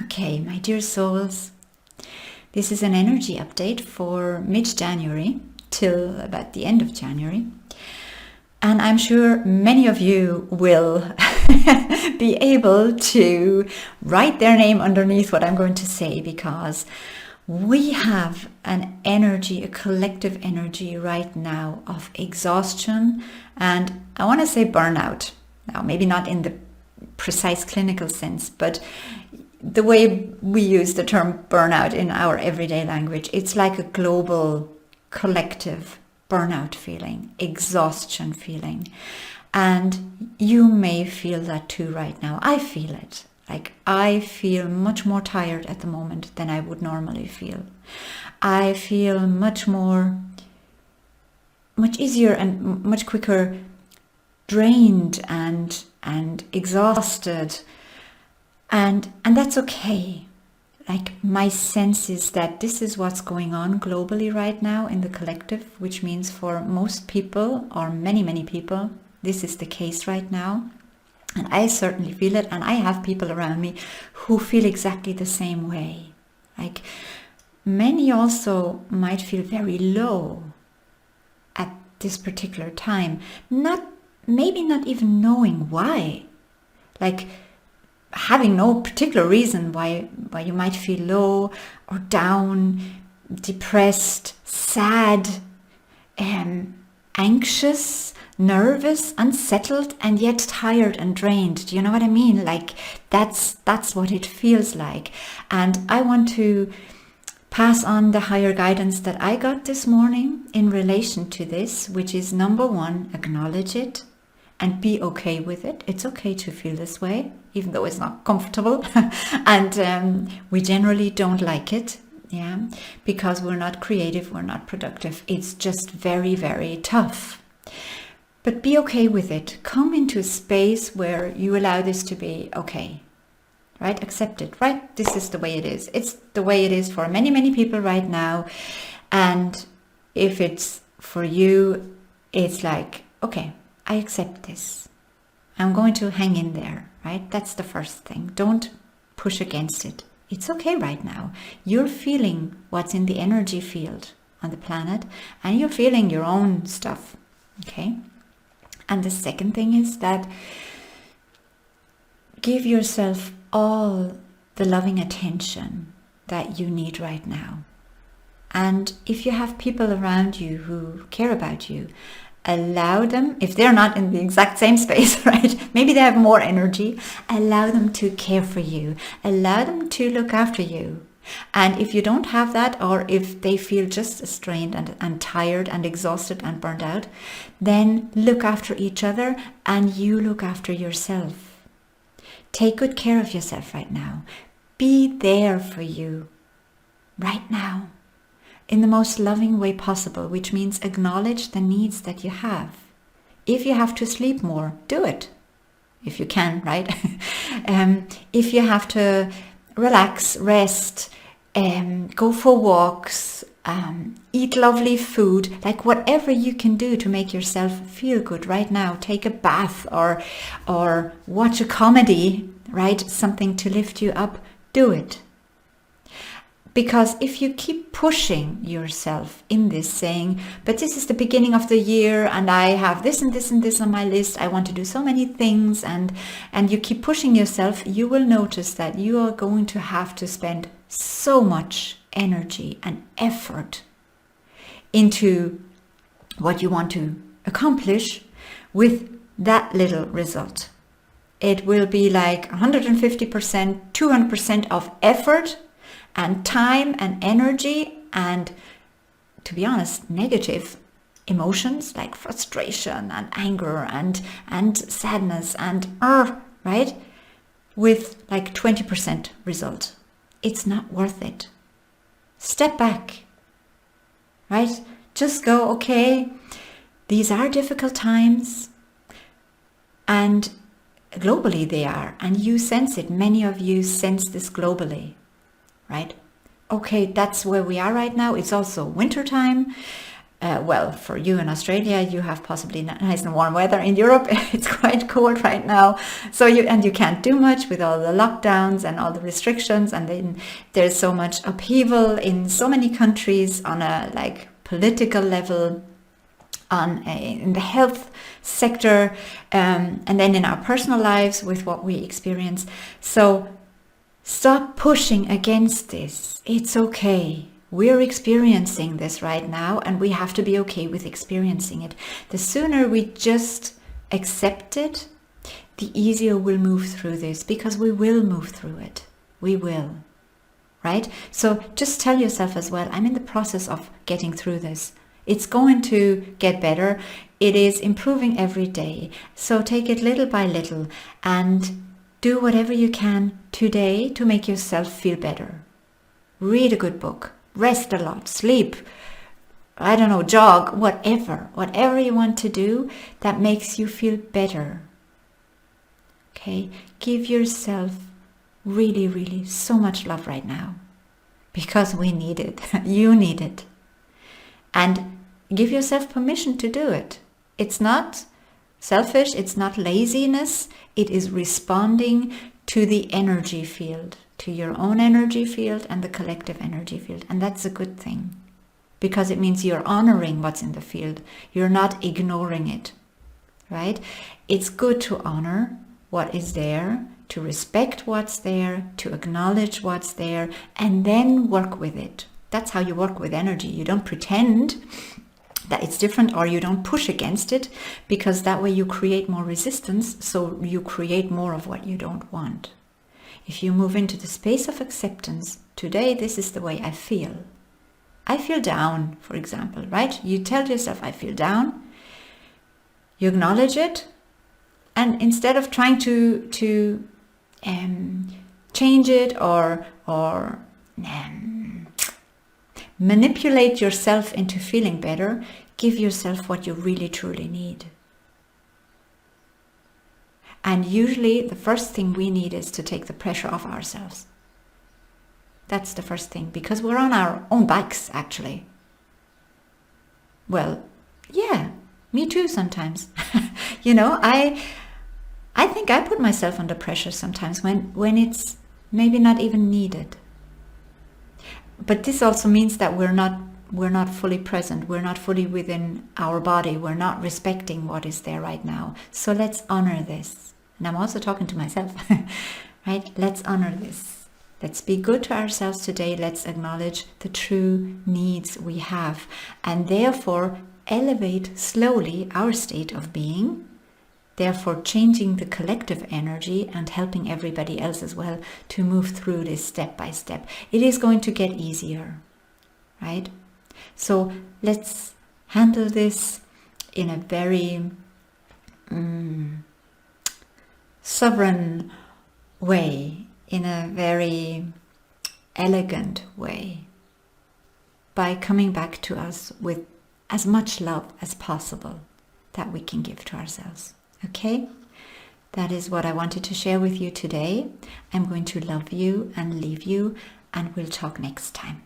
Okay, my dear souls, this is an energy update for mid-January till about the end of January. And I'm sure many of you will be able to write their name underneath what I'm going to say, because we have an energy, a collective energy right now of exhaustion and I want to say burnout. Now, maybe not in the precise clinical sense, but the way we use the term burnout in our everyday language, it's like a global collective burnout feeling, exhaustion feeling. And you may feel that too right now. I feel it. Like I feel much more tired at the moment than I would normally feel. I feel much easier and much quicker drained and exhausted. And that's okay. Like my sense is that this is what's going on globally right now in the collective, which means for most people or many people, this is the case right now. And I certainly feel it, and I have people around me who feel exactly the same way. Like many also might feel very low at this particular time, maybe not even knowing why. Like having no particular reason why you might feel low or down, depressed, sad, anxious, nervous, unsettled, and yet tired and drained. Do you know what I mean? Like that's what it feels like. And I want to pass on the higher guidance that I got this morning in relation to this, which is number one, acknowledge it and be okay with it. It's okay to feel this way, even though it's not comfortable. And we generally don't like it, because we're not creative, we're not productive. It's just very, very tough. But be okay with it. Come into a space where you allow this to be okay, right? Accept it, right? This is the way it is. It's the way it is for many people right now. And if it's for you, it's like, okay, I accept this. I'm going to hang in there, right? That's the first thing. Don't push against it. It's okay right now. You're feeling what's in the energy field on the planet, and you're feeling your own stuff, okay? And the second thing is that give yourself all the loving attention that you need right now. And if you have people around you who care about you, allow them, if they're not in the exact same space, right? Maybe they have more energy. Allow them to care for you. Allow them to look after you. And if you don't have that, or if they feel just strained and tired and exhausted and burned out, then look after each other and you look after yourself. Take good care of yourself right now. Be there for you right now in the most loving way possible, which means acknowledge the needs that you have. If you have to sleep more, do it. If you can, right? If you have to relax, rest, go for walks, eat lovely food, like whatever you can do to make yourself feel good right now. Take a bath or watch a comedy, right? Something to lift you up. Do it. Because if you keep pushing yourself in this, saying, but this is the beginning of the year and I have this and this and this on my list, I want to do so many things, and you keep pushing yourself, you will notice that you are going to have to spend so much energy and effort into what you want to accomplish with that little result. It will be like 150%, 200% of effort and time and energy and, to be honest, negative emotions like frustration and anger and sadness and right, with like 20% result. It's not worth it. Step back, right? Just go, okay, these are difficult times, and globally they are, and you sense it. Many of you sense this globally. Right? Okay, that's where we are right now. It's also winter time. well, for you in Australia, you have possibly nice and warm weather. In Europe, it's quite cold right now. So you can't do much with all the lockdowns and all the restrictions. And then there's so much upheaval in so many countries on a like political level, in the health sector, and then in our personal lives with what we experience. So stop pushing against this. It's okay. We're experiencing this right now, and we have to be okay with experiencing it. The sooner we just accept it, the easier we'll move through this, because we will move through it. We will. Right? So just tell yourself as well, I'm in the process of getting through this. It's going to get better. It is improving every day. So take it little by little and do whatever you can today to make yourself feel better. Read a good book. Rest a lot, sleep, I don't know, jog, whatever you want to do that makes you feel better. Okay, give yourself really, really so much love right now, because we need it. You need it. And give yourself permission to do it. It's not selfish, it's not laziness, it is responding to the energy field, to your own energy field and the collective energy field. And that's a good thing, because it means you're honoring what's in the field. You're not ignoring it, right? It's good to honor what is there, to respect what's there, to acknowledge what's there, and then work with it. That's how you work with energy. You don't pretend that it's different, or you don't push against it, because that way you create more resistance, so you create more of what you don't want. If you move into the space of acceptance, today this is the way I feel. I feel down, for example, right? You tell yourself, I feel down. You acknowledge it. And instead of trying to change it or manipulate yourself into feeling better, give yourself what you really truly need. And usually the first thing we need is to take the pressure off ourselves. That's the first thing, because we're on our own backs, actually. Well, yeah, me too sometimes. You know, I think I put myself under pressure sometimes when it's maybe not even needed. But this also means that we're not fully present. We're not fully within our body. We're not respecting what is there right now. So let's honor this. And I'm also talking to myself, right? Let's honor this. Let's be good to ourselves today. Let's acknowledge the true needs we have, and therefore elevate slowly our state of being, therefore changing the collective energy and helping everybody else as well to move through this step by step. It is going to get easier, right? So let's handle this in a very sovereign way, in a very elegant way, by coming back to us with as much love as possible that we can give to ourselves. Okay? That is what I wanted to share with you today. I'm going to love you and leave you, and we'll talk next time.